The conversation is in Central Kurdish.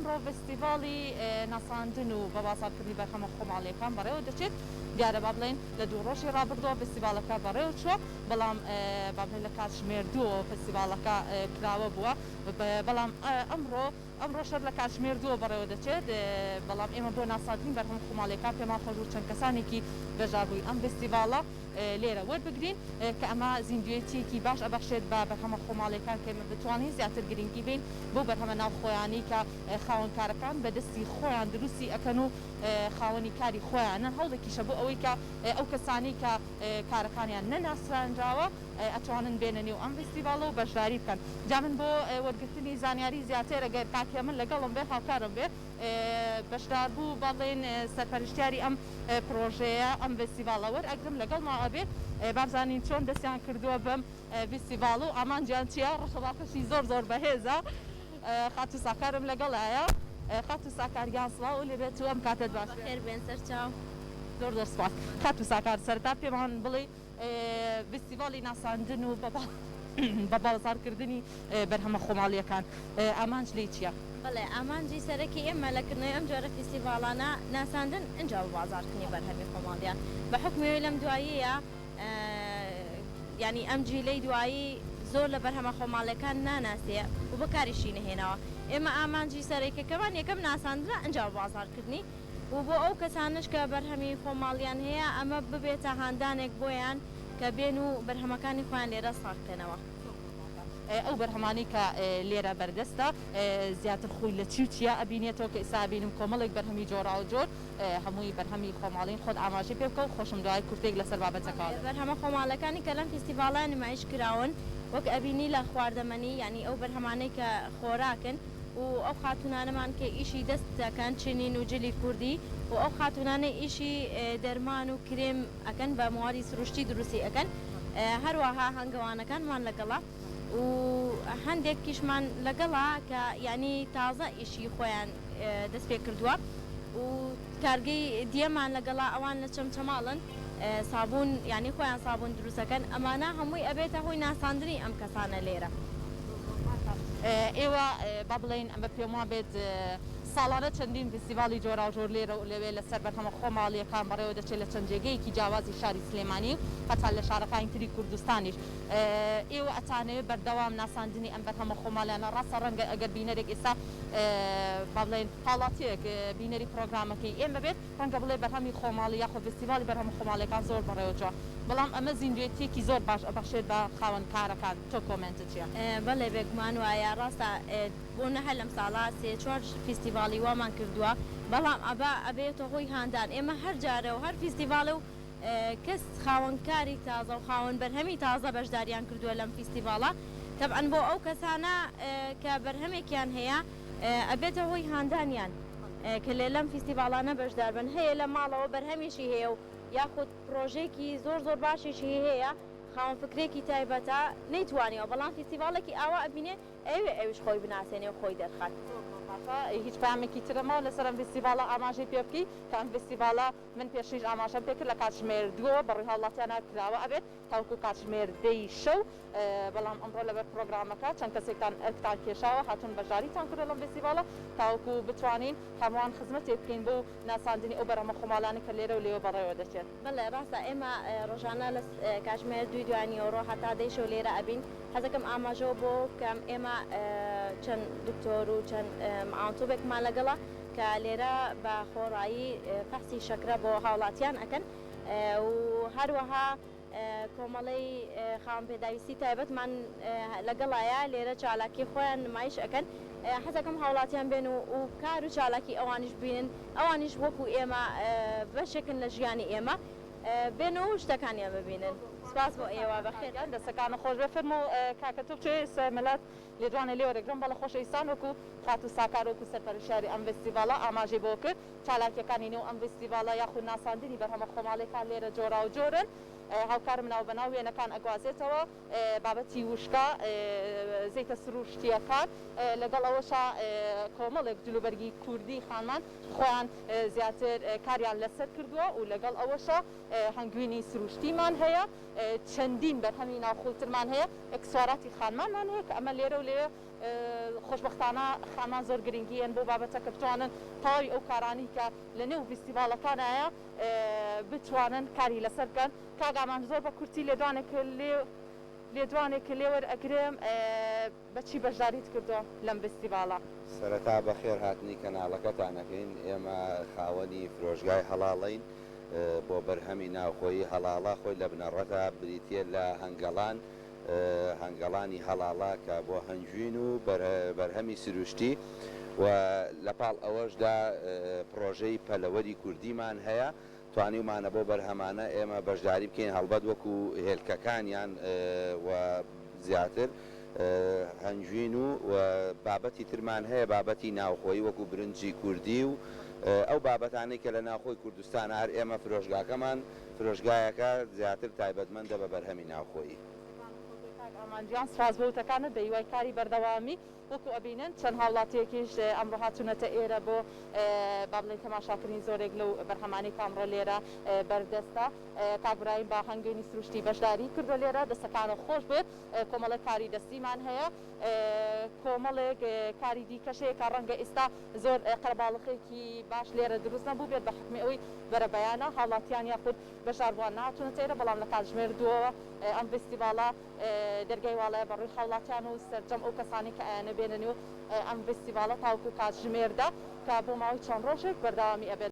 ئەمڕۆ فستیڤاڵی ناساندن و بەباسارکردنی بەرهەمە خۆماڵیەکان بەڕێوە دەچێت دیارە با بڵێن لە دوو ڕۆژی ڕابردووە فستیڤالەکە بەڕێوە چووە بەڵام با بڵێن لە کاتژمێر دووە فستیڤالەکە کراوە بووە بەڵام ئەمڕۆ شەر لە کاتژمێر دووە بەڕێوە دەچێت بەڵام ئێمە بۆ ناساندنی بەرهەمە خۆماڵیەکان پێمان خۆش و چەند کەسانێکی بەژابووی ئەم فستیڤاڵە لێرە وەربگرین کە ئەمە زیندوێتیەکی باش ئەبەخشێت بە بەرهەمە خۆماڵیەکان کە ئێمە بتوانین زیاتر گرنگی بین بۆ بەرهەمە ناوخۆیانی کە خاوەنکارەکان بەدەستی خۆیان دروستی ئەکەن و خاوەنی کاری خۆیانە هەوڵێکیشە بۆ ئەوەی کە ئەو کەسانی کە کارەکانیان نەناسرانراوە ئەتوانن بێنە نێو ئەم فستیڤاڵە و بەشداری بکەن جا من بۆ وەرگرتنی زانیاری زیاتر ئەگەر کاکێ من لەگەڵم بێ هاوکارم بێ بەشدار بوو بەڵێن سەرپەرشتیاری ئەم پرۆژەیە ئەم فستیڤاڵە وەرئەگرم لەگەڵما ئەبێ بابزانین چۆن دەستیان کردووە بەم فستیڤاڵ و ئامانجیان چیە ڕەشەڵاتەشی زۆر بەهێزە خات و ساکارم لەگەڵایە خات و ساکاریان سڵاو و لێبێت و ئەم کاتت باش خێر بێن سەرچاو زۆر سپاس خات و ساکار سەرتا پێمان بڵێ فستیڤاڵی ناساندن و بە بازارکردنی بەرهەمە خۆماڵیەکان ئامانج لێ چییە؟ بەڵێ ئامانجی سەرەکی ئێمە لەکردنەوەی ئەم جۆرە فستیڤاڵانە ناساندن ئەنجا بە بازارکردنی بەرهەمی خۆماڵیان بە حکمەوەی لەم دواییە ینی ئەم جیلەی دوایی زۆر لە بەرهەمە خۆماڵیەکان ناناسێ و بەکاریشی نهێنەوە ئێمە ئامانجی سەرەکیەکەمان یەکەم ناساندرا ئەنجا بە بازارکردنی و بۆ ئەو کەسانش کە بەرهەمی خۆماڵیان هەیە ئەمە ببێتە هاندانێک بۆیان کە بێن و بەرهەمەکانی خۆیان لێرە ساختێنەوە ئەو بەرهەمانی کە لێرە بەردەستە زیاتر خۆی لە چیە ئەبینێتەوە کە ئێستا بینم کۆمەڵێک بەرهەمی جۆرا و جۆر هەمووی بەرهەمی خۆماڵین خۆت ئاماژەی پێ بکە و خۆشم دوای کورتێک لەسەر بابەتەکە بەرهەمە خۆماڵەکانی کە لەم فستیڤاڵە نمایش کراون وەک ئەبینی لە خواردەمەنی ینی ئەو بەرهەمانەی کە خۆراکن و ئەو خاتونانەمان کە ئیشی دەست دەکەن چنین و جلی کوردی و ئەو خاتونانەی ئیشی دەرمان و کرێم ئەکەن بە موادی سروشتی دروستی ئەکەن هەروەها هەنگەوانەکانمان لەگەڵا و هەندێکیشمان لەگەڵا کە ینی تازە ئیشی خۆیان دەست پێ کردووە و کارگەی دیەمان لەگەڵا ئەوان لە چەمچەماڵن سابوون ینی خۆیان سابوون دروستەکەن ئەمانە هەمووی ئەبێتە هۆی ناساندنی ئەم کەسانە لێرە ئێوە با بڵێن ئەمە پێم وان بێت ساڵانە چەندین فستیڤاڵی جۆرا و جۆر لێرە و لەوێ لەسەر بەرهەمە خۆماڵیەکان بەڕێوە دەچێت لە چەند جێگەیەکی جیاوازی شاری سلێمانی هەتا لە شارەکانی تری کوردستانیش ئێوە ئەتانەوێت بەردەوام ناساندنی ئەم بەرهەمە خۆماڵیانە ڕاستە ڕەنگە ئەگەر بینەرێک ئێستا با بڵێن هاڵاتیەک بینەری پرۆگرامەکەی ئێمە بێت ڕەنگە بڵێ بەرهەمی خۆماڵی یاخۆ فستیڤاڵی بەرهەمە خۆماڵیەکان زۆر بەڕێوە جوان بەڵام ئەمە زیندوێتیەکی زۆر باش ئەبەخشێت بە خاوەنکارەکان تۆ کۆمنتت چییە؟ بەڵێ بێگومان وایە ڕاستە بۆ نەهە لەم ساڵا سێ چوار فستیڤاڵی وامان کردووە بەڵام ئەبێتە هۆی هاندان ئێمە هەر جارە و هەر فستیڤاڵە و کەس خاوەنکاری تازە و خاوەن بەرهەمی تازە بەشداریان کردووە لەم فستیڤاڵە تەبعەن بۆ ئەو کەسانە کە بەرهەمێکیان هەیە ئەبێتە هۆی هاندانیان کە لێ لەم فستیڤاڵانە بەشدار بن هەیە لە ماڵەوە بەرهەمیشی هەیە و یاخود پرۆژێکی زۆر باشێکی هەیە خاوەن فکرێکی تایبەتە نەیتوانیەوە بەڵام فستیڤاڵێکی ئاوا ئەبینێ ئەویش خۆی بناسێنێ و خۆی دەرخات هیچ پامێکی ترەمەوە لەسەر ئەم فستیڤاڵە ئاماژەی پێ بکەی کە ئەم فستیڤاڵە من پێشیش ئاماژەم پێ کرد لە کاتژمێر دووە بەڕێی هاوڵاتیانە کراوە ئەبێت تاوکو کاتژمێر دەی شەو بەڵام ئەمڕۆ لەبەر پرۆگرامەکە چەند کەسێکتان ئەرکتان کێشاوە هاتون بەژاریتان کردە لەم فستیڤاڵە تاوکو بتوانین هەمووان خزمەتێک بکەین بۆ ناساندنی ئەو بەرهەمە خۆماڵانە کە لێرە و لێوە بەڕێوە دەچێت بەڵێ ڕاستە ئێمە ڕۆژانە لە کاتژمێر دوی دوانیەوە هەتا دەی شەو لێرە ئەبین حەزەکەم ئاماژەوە بۆ کەم ئێمە چەند دکتۆر و چەند معاونتوبێکمان لەگەڵا کە لێرە بە خۆڕایی فەحسی شەکرە بۆ هاوڵاتیان ئەکەن و هەروەها کۆمەڵەی خاوەن پێداویستی تایبەتمان لەگەڵایە لێرە چالاکی خۆیان نمایش ئەکەن حەزەکەم هاوڵاتیان بێن و کار و چالاکی ئەوانیش بینن ئەوانیش وەکو ئێمە بەشێکن لە ژیانی ئێمە بێن و شتەکانیان ببینن سپاس بۆ ئێوە بەخێر دەستەکانە خۆش بێ فەرمو کاکە تۆ بچێ مەلات لێدوانە لێوەرەگرم بەڵە خۆشەویستان وەکو خات و ساکار وەکو سەرپەرشتیاری ئەم فستیڤاڵە ئاماژەی بۆ کرد چالاکیەکانی نێو ئەم فستیڤاڵە یاخود ناساندنی بەرهەمە خۆماڵیەکان لێرە جۆرا و جۆرن هاوکارم ناو بەناو وێنەکان ئەگوازێتەوە بابەتی وشکە زەیتە سروشتیەکان لەگەڵ ئەوەشا کۆمەڵێک جلوبەرگی کوردی خانمان خۆیان زیاتر کاریان لەسەر کردووە و لەگەڵ ئەوەشە هەنگوینی سروشتیمان هەیە چەندین بەرهەمی ناوخۆترمان هەیە ئەکسسواراتی خانمانمان هەیە کە ئەمە لێرە و لێ خۆشببختانە خامان زۆر گرنگیان بۆ بابەتە کە بتوانن تاوی ئەو کارانی کە لە نێو فیستیڤالەکانایە بتوانن کاری لەسەر بکەن. کاگامان زۆر بە کورتی لێدوانێک کە لێوەر ئەگرم بەچی بەشداریت کردو لەم فیستیڤالە. سەرەتا بەخێر هاتنی کەناڵەکەتانەکەین. ئێمە خاوەنی فرۆژگای هەڵاڵین بۆ بەرهەمی ناوخۆیی هەڵاڵە خۆی لە بنەڕەتە بریتە لە هەنگەڵان هەنگەڵانی هەڵاڵە کە بۆ هەنجوین و بەرهەمی سروشتی و لەپاڵ ئەوەشدا پرۆژەی پەلەوەری کوردیمان هەیە توانیمانە بۆ بەرهەمانە ئێمە بەشداری بکەین هەڵبەت وەکو هێلکەکانیان و زیاتر هەنجوین و بابەتی ترمان هەیە بابەتی ناوخۆی وەکو برنجی کوردی و ئەو بابەتانەی کە لە ناوخۆی کوردستان هەر ئێمە فرۆژگاکەمان فرۆژگایەکە زیاتر تایبەتمەندە بە بەرهەمی ناوخۆیی. ئامانجیان سپاس بۆ وتەکانت بە هیوای کاری بەردەوامی وەکو ئەبینن چەند هاوڵاتیەکیش ئەمڕۆ هاتوونەتە ئێرە بۆ با بڵێن تەماشاکردنی زۆرێک لەو بەرهەمانی کامڕۆ لێرە بەردەستە. کاکبراهیم با هەنگێنی سروشتی بەشداری کردو لێرە دەستەکانە خۆش بێت. کۆمەڵێک کاری دەستیمان هەیە کۆمەڵێک کاری دیکەشەیە کە ڕەنگە ئێستا زۆر قەرباڵقێکی باش لێرە دروست نەبوو بێت بە حکمی ئەوەی بەرەبەیانە هاوڵاتیان یاخود بەشداربووان نهاتوونەتە ئێرە بەڵام لە کاتژمێر دووەوە ئەم فیستیڤالە دەرگای واڵایە بەڕووی هاوڵاتیان و سەرجەم ئەو کەسانی کە ئەیانە بێنن و ئەم فیستیڤالە تاوکو کاتژمێردا کە بۆ ماوەی چەند ڕۆژێک بەردەوامی ئەبێت.